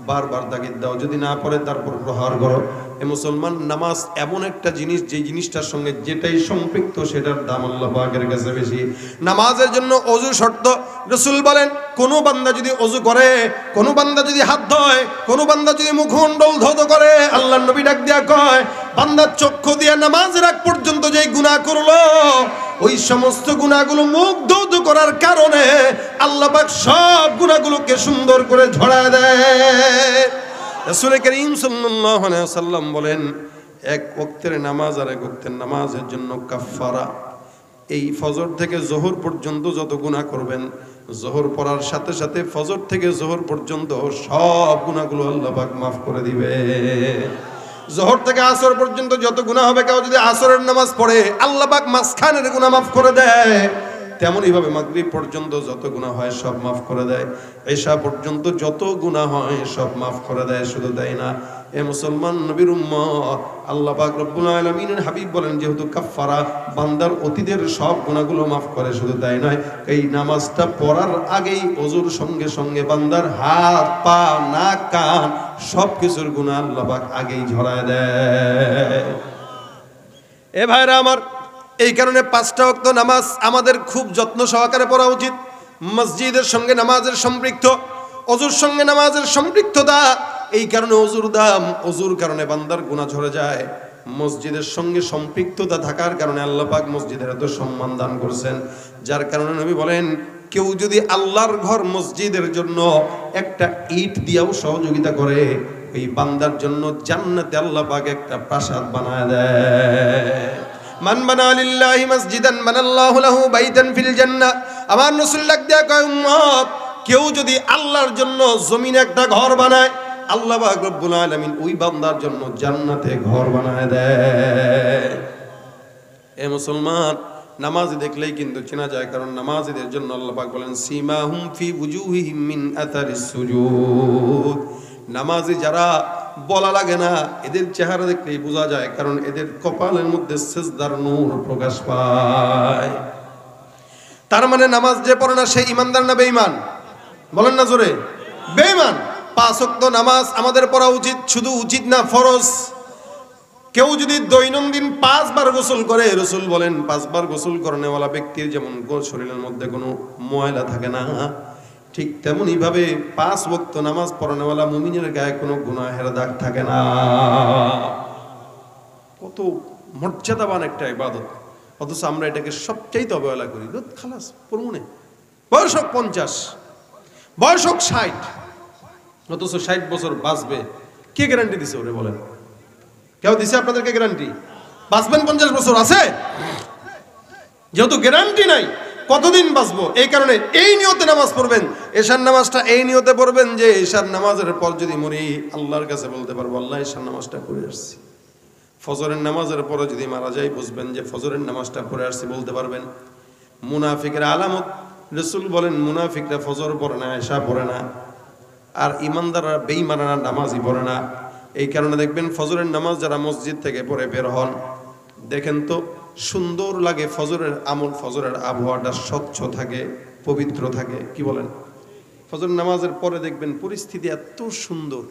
S1: বারবার তাগিদ দাও। যদি না পড়ে তারপর প্রহার করো। এ মুসলমান, নামাজ এমন একটা জিনিস, যে জিনিসটার সঙ্গে যেটাই সম্পৃক্ত সেটার দাম আল্লাহ পাকের কাছে বেশি। নামাজের জন্য ওযু শর্ত। রাসূল বলেন কোন বান্দা যদি ওযু করে, কোন বান্দা যদি হাত ধোয়, কোন বান্দা যদি মুখমণ্ডল ধৌত করে, আল্লাহর নবী ডাক দিয়া কয়, বান্দা চক্ষু দিয়ে নামাজের আগ পর্যন্ত যে গুনাহ করলো, ওই সমস্ত গুনাহগুলো মুখ ধৌত করার কারণে আল্লাহ পাক সব গুনাহগুলোকে সুন্দর করে ঝরায় দেয়। রাসূল করিম সাল্লাল্লাহু আলাইহি ওয়াসাল্লাম বলেন, এক ওয়াক্তের নামাজ আর এক ওয়াক্তের নামাজের জন্য কাফারা। এই ফজর থেকে জোহর পর্যন্ত যত গুনাহ করবেন, জোহর পড়ার সাথে সাথে ফজর থেকে জোহর পর্যন্ত সব গুনাহগুলো আল্লাহ পাক মাফ করে দিবে। জোহর থেকে আসর পর্যন্ত যত গুনাহ হবে, কেউ যদি আসরের নামাজ পড়ে আল্লাহ পাক মাঝখানের গুনাহ মাফ করে দেয়। তেমনই ভাবে মাগরিব পর্যন্ত যত গুনাহ হয় সব মাফ করে দেয়। ঈশা পর্যন্ত যত গুনাহ হয় সব মাফ করে দেয়। শুধু তাই না, এ মুসলমান নবীর উম্মত, আল্লাহ পাক রব্বুল আলামিনের হাবিব বলেন, যেহেতু কাফারা বান্দার অতীতের সব গুনাহগুলো মাফ করে। শুধু তাই নয়, এই নামাজটা পড়ার আগেই ওযুর সঙ্গে সঙ্গে বান্দার হাত, পা, নাক, কান সব কিছুর গুনাহ আল্লাহ পাক আগেই ঝরায় দেয়। এ ভাইরা আমার, এই কারণে 5টা ওয়াক্ত নামাজ আমাদের খুব যত্ন সহকারে পড়া উচিত। মসজিদের সঙ্গে নামাজের সম্পৃক্ত, ওযুর সঙ্গে নামাজের সম্পৃক্ততা। এই কারণে ওযুর দাম, ওযুর কারণে বান্দার গুনাহ ঝরে যায়। মসজিদের সঙ্গে সম্পৃক্ততা থাকার কারণে আল্লাহ পাক মসজিদের এত সম্মান দান করেছেন। যার কারণে নবী বলেন, কেউ যদি আল্লাহর ঘর মসজিদের জন্য একটা ইট দিয়েও সহযোগিতা করে, এই বান্দার জন্য জান্নাতে আল্লাহ পাক একটা প্রাসাদ বানায় দেয়। মান বানা লিল্লাহি মসজিদান বানাল্লাহু লাহু বাইতান ফিল জান্নাহ। আমার রাসূল ডাক দেয়া কয়, উম্মত, কেউ যদি আল্লাহর জন্য জমিনে একটা ঘর বানায়, আল্লাহ পাক রব্বুল আলামিন ওই বান্দার জন্য জান্নাতে ঘর বানায় দেয়। এ মুসলমান, নামাজি দেখলেই কিন্তু চেনা যায়, কারণ নামাজিদের জন্য আল্লাহ পাক বলেন, সীমাহুম ফি উজুহিহিম মিন আতারিস সুজুদ। নামাজি যারা বলা লাগে না, এদের চেহারা দেখলেই বোঝা যায়, কারণ এদের কপালের মধ্যে সিজদার নূর প্রকাশ পায়। তার মানে নামাজ যে পড়ে না সে ইমানদার না বেঈমান? বলেন না জোরে, বেঈমান। 5 ওয়াক্ত নামাজ আমাদের পড়া উচিত, শুধু উচিত না, ফরজ। কেউ যদি দৈনন্দিন 5 বার গোসল করে, রাসূল বলেন 5 বার গোসল করানোওয়ালা ব্যক্তির যেমন শরীরের মধ্যে কোনো ময়লা থাকে না, ঠিক তেমনই ভাবে 5 ওয়াক্ত নামাজ পড়ানোওয়ালা মুমিনের গায়ে কোনো গুনাহের দাগ থাকে না। কত মর্যাদাবান একটা ইবাদত, অথচ আমরা এটাকে সবচাইতে অবহেলা করি। খালাস পড়মুনে, বয়স হোক 50, বয়স হোক 60, অথচ 60 বছর বাঁচবে। কে গ্যারান্টি দিছে ওরে? বলেন, কেউ দিছে আপনাদেরকে গ্যারান্টি বাঁচবেন 50 বছর? আছে? যেহেতু গ্যারান্টি নাই, কতদিন বাঁচবো? এই কারণে এই নিয়তে নামাজ পড়বেন। এশার নামাজটা এই নিয়তে পড়বেন যে এশার নামাজের পর যদি মরি, আল্লাহর কাছে বলতে পারবো, আল্লাহ এশার নামাজটা পড়ে আসছি। ফজরের নামাজের পরে যদি মারা যায়, বুঝবেন যে ফজরের নামাজটা পড়ে আসছি, বলতে পারবেন। মুনাফিকের আলামত, রাসূল বলেন, মুনাফিকরা ফজর পড়ে না, এশা পড়ে না, আর ইমানদাররা বেঈমানরা নামাজই পড়ে না। এই কারণে দেখবেন ফজরের নামাজ যারা মসজিদ থেকে পড়ে বের হন, দেখেন তো সুন্দর লাগে। ফজরের আমল, ফজরের আবহাওয়াটা স্বচ্ছ থাকে, পবিত্র থাকে। কি বলেন? ফজর নামাজের পরে দেখবেন পরিস্থিতি এত সুন্দর,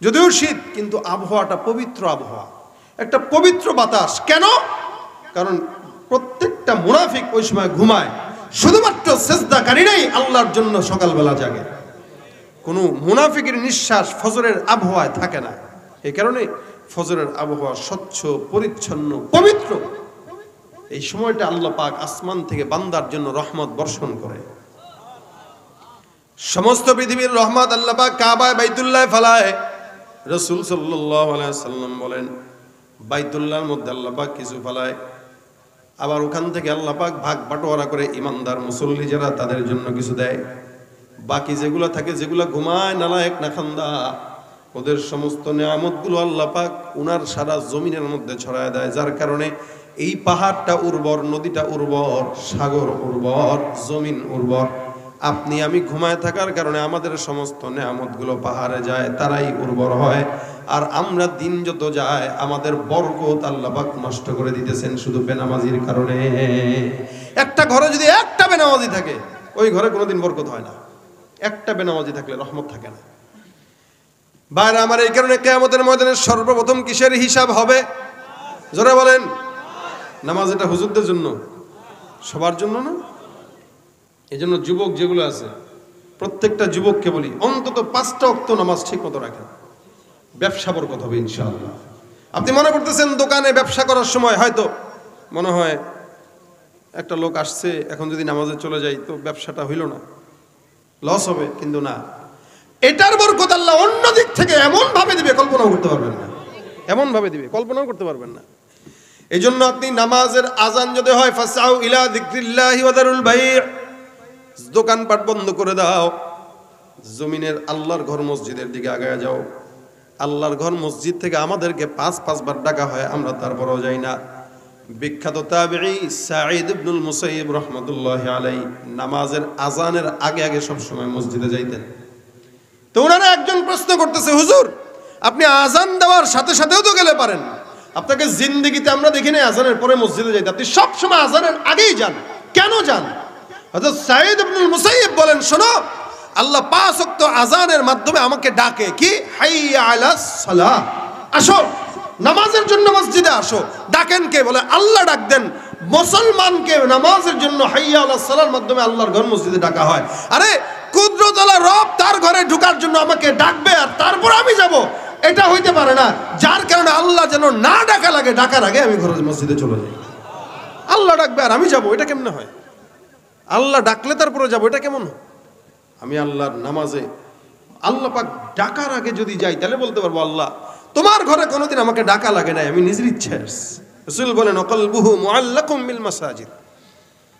S1: যদিও শীত, কিন্তু আবহাওয়াটা পবিত্র আবহাওয়া, একটা পবিত্র বাতাস। কেন? কারণ প্রত্যেকটা মুনাফিক ওই সময় ঘুমায়, শুধুমাত্র সিজদাকারীরাই আল্লাহর জন্য সকালবেলা জাগে। কোনো মুনাফিকের নিঃশ্বাস ফজরের আবহাওয়ায় থাকে না। এই কারণে ফজরের আবহাওয়া স্বচ্ছ, পরিচ্ছন্ন, পবিত্র। এই সময়টা আল্লাহ পাক আসমান থেকে বান্দার জন্য রহমত বর্ষণ করে। সমস্ত পৃথিবীর রহমত আল্লাহ পাক কাবায়, বাইতুল্লাহে ফেলায়। রাসূল সাল্লাল্লাহু আলাইহি ওয়াসাল্লাম বলেন, বাইতুল্লাহর মধ্যে আল্লাহ পাক কিছু ফেলায়, আবার ওখান থেকে আল্লাহ পাক ভাগ বাটোয়ারা করে ইমানদার মুসল্লি যারা তাদের জন্য কিছু দেয়। বাকি যেগুলো থাকে, যেগুলো ঘুমায় নালায়েক না খান্দা, ওদের সমস্ত নিয়ামতগুলো আল্লাহ পাক উনার সারা জমিনের মধ্যে ছড়ায় দেয়। যার কারণে এই পাহাড়টা উর্বর, নদীটা উর্বর, সাগর উর্বর, জমিন উর্বর। আপনি আমি ঘুমায় থাকার কারণে আমাদের সমস্ত নিয়ামতগুলো পাহাড়ে যায়, তারাই উর্বর হয়। আর আমরা দিন যত যায় আমাদের বরকত আল্লাহ পাক নষ্ট করে দিতেছেন শুধু বেনামাজির কারণে। একটা ঘরে যদি একটা বেনামাজি থাকে, ওই ঘরে কোনোদিন বরকত হয় না। একটা বেনামাজি থাকলে রহমত থাকে না। বাইরে আমার এই কারণে কিয়ামতের ময়দানে সর্বপ্রথম কিসের হিসাব হবে? জোরে বলেন। নামাজ এটা হুজুরদের জন্য, সবার জন্য না। এই জন্য যুবক যেগুলো আছে, প্রত্যেকটা যুবককে বলি অন্তত 5টা ওয়াক্ত নামাজ ঠিক মতো রাখেন। ব্যবসা বরকত হবে ইনশাআল্লাহ। আপনি মনে করতেছেন দোকানে ব্যবসা করার সময় হয়তো মনে হয় একটা লোক আসছে, এখন যদি নামাজে চলে যাই তো ব্যবসাটা হইল না, লস হবে, কিন্তু না, এটার বরকত আল্লাহ অন্য দিক থেকে এমন ভাবে দিবে কল্পনাও করতে পারবেন না। এমন ভাবে দিবে কল্পনাও করতে পারবেন না। এই জন্য আপনি নামাজের আজান যদি হয় ফাসাউ ইলা যিকরিল্লাহি ওয়া দারুল বাই', দোকানপাট বন্ধ করে দাও, জমিনের আল্লাহর ঘর মসজিদের দিকে আগায় যাও। আল্লাহর ঘর মসজিদ থেকে আমাদেরকে 5 বার ডাকা হয়, আমরা তারপরও যাই না। বিখ্যাত তাবেঈ সাঈদ ইবনুল মুসাইয়িব রাহমাতুল্লাহি আলাইহি নামাজের আজানের আগে আগে সব সময় মসজিদে যাইতেন। তো ওনারা একজন প্রশ্ন করতেছে, হুজুর আপনি আজান দেওয়ার সাথে সাথেও তো গেলে পারেন, আপনাকে জিন্দেগিতে আমরা দেখি না আজানের পরে মসজিদে যাইতে, আপনি সব সময় আজানের আগেই যান, কেন যান? হযরত সাঈদ ইবনুল মুসাইয়িব বলেন, শোনো, আল্লাহ 5 ওয়াক্ত আজানের মাধ্যমে আমাকে ডাকে, কি হাইয়া আলাস সালাহ, আসো নামাজের জন্য মসজিদে আসো। ডাকেন কে? বলে আল্লাহ ডাক দেন মুসলমানকে নামাজের জন্য। হাইয়া আলাস সালাহর মাধ্যমে আল্লাহর ঘর মসজিদে ডাকা হয়। আরে কুদরতওয়ালা রব তার ঘরে ঢোকার জন্য আমাকে ডাকবে আর তারপর আমি যাব, এটা হইতে পারে না। যার কারণে আল্লাহ যেন না ডাকা লাগে, ডাকার আগে আমি ঘরে মসজিদে চলে যাই। আল্লাহ ডাকবে আর আমি যাব, এটা কেমনে হয়? আল্লাহ ডাকলে তারপরে যাব, এটা কেমন? আমি আল্লাহর নামাজে আল্লাহ পাক ডাকার আগে যদি যাই তাহলে বলতে পারবো আল্লাহ তোমার ঘরে কোনোদিন আমাকে ডাকা লাগে নাই, আমি নিজের ইচ্ছায় আসছি। রাসূল বলেন ওয়াকলবুহু মুআল্লাকুম বিল মাসাজিদ,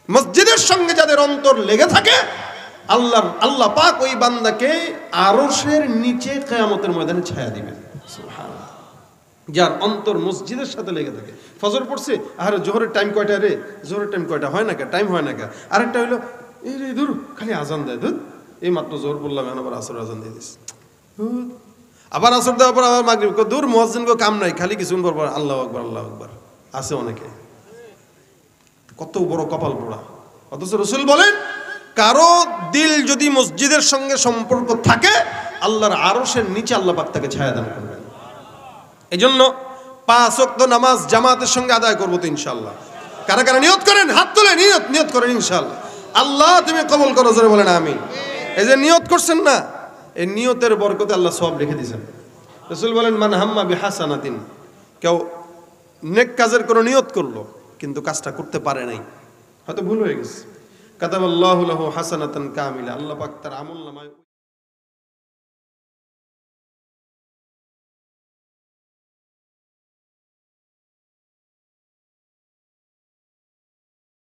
S1: মসজিদের সঙ্গে যাদের অন্তর লেগে থাকে আল্লাহ পাক ওই বান্দাকে আরশের নিচে কিয়ামতের ময়দানে ছায়া দিবেন। সুবহানাল্লাহ। যার অন্তর মসজিদের সাথে লেগে থাকে। ফজর পড়ছে, আরে জোহরের টাইম কয়টা রে, জোহরের টাইম কয়টা, হয় না কে, টাইম হয় না কে। আরেকটা হইলো এই রে দূর খালি আজান দেয়, ধুর এই মাত্র জোহর পড়লাম, এখন আবার আসর আজান দিয়ে দিস, আবার আসর দেওয়ার পর আবার মাগরিব, দূর মুয়াজ্জিন কো কাম নাই, খালি কিছুক্ষণ পর পর আল্লাহু আকবার আল্লাহু আকবার। আছে অনেকে, কত বড় কপাল পোড়া। অথচ রাসূল বলেন কারো দিল যদি মসজিদের সঙ্গে সম্পর্ক থাকে আল্লাহর আরশের নিচে আল্লাহ পাক তাকে ছায়া দান করবেন। এজন্য 5 ওয়াক্ত নামাজ জামাতের সঙ্গে আদায় করবো তো ইনশাআল্লাহ। কারা কারা নিয়ত করেন? হাত তুলে নিয়ত করেন ইনশাআল্লাহ। আল্লাহ তুমি কবুল করো, জোরে বলেন আমিন। এই যে নিয়ত করছেন না, এই নিয়তের বরকতে আল্লাহ সওয়াব লিখে দিয়েছেন। রাসূল বলেন মান হাম্মা বিহাসানাতিন, কেউ নেক কাজের কোনো নিয়ত করলো কিন্তু কাজটা করতে পারে নাই, হয়তো ভুল হয়ে গেছে, কাতাবাল্লাহু লাহু হাসানাতান কামিলা, আল্লাহ পাক তার আমলনামায়